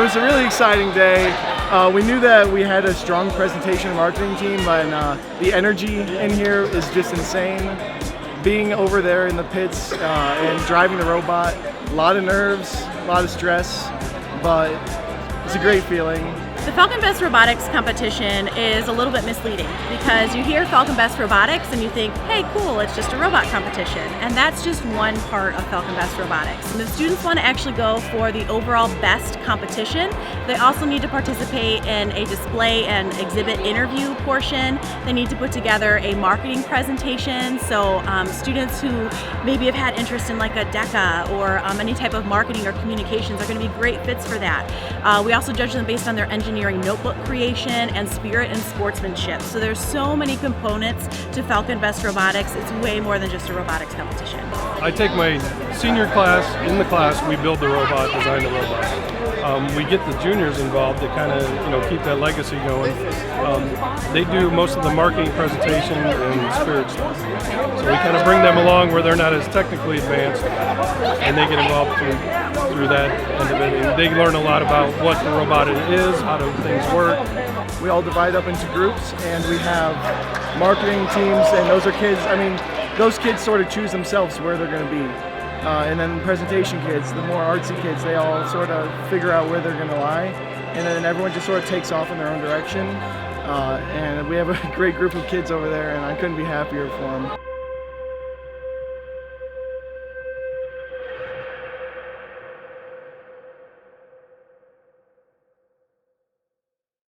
was a really exciting day. We knew that we had a strong presentation and marketing team, but the energy in here is just insane. Being over there in the pits and driving the robot, a lot of nerves, a lot of stress, but it's a great feeling. The Falcon Best Robotics competition is a little bit misleading because you hear Falcon Best Robotics and you think, hey cool, it's just a robot competition. And that's just one part of Falcon Best Robotics. And the students want to actually go for the overall best competition. They also need to participate in a display and exhibit interview portion. They need to put together a marketing presentation. So students who maybe have had interest in like a DECA or any type of marketing or communications are going to be great fits for that. We also judge them based on their engineering notebook creation and spirit and sportsmanship. So there's so many components to Falcon Best Robotics. It's way more than just a robotics competition. I take my senior class. In the class, we build the robot, design the robot. We get the juniors involved to kind of keep that legacy going. They do most of the marketing presentation and spirit stuff. So we kind of bring them along where they're not as technically advanced, and they get involved through that end of it. And they learn a lot about what the robot is, how do things work. We all divide up into groups, and we have marketing teams, and those are kids. I mean, those kids sort of choose themselves where they're going to be. And then presentation kids, the more artsy kids, they all sort of figure out where they're going to lie. And then everyone just sort of takes off in their own direction. And we have a great group of kids over there, and I couldn't be happier for them.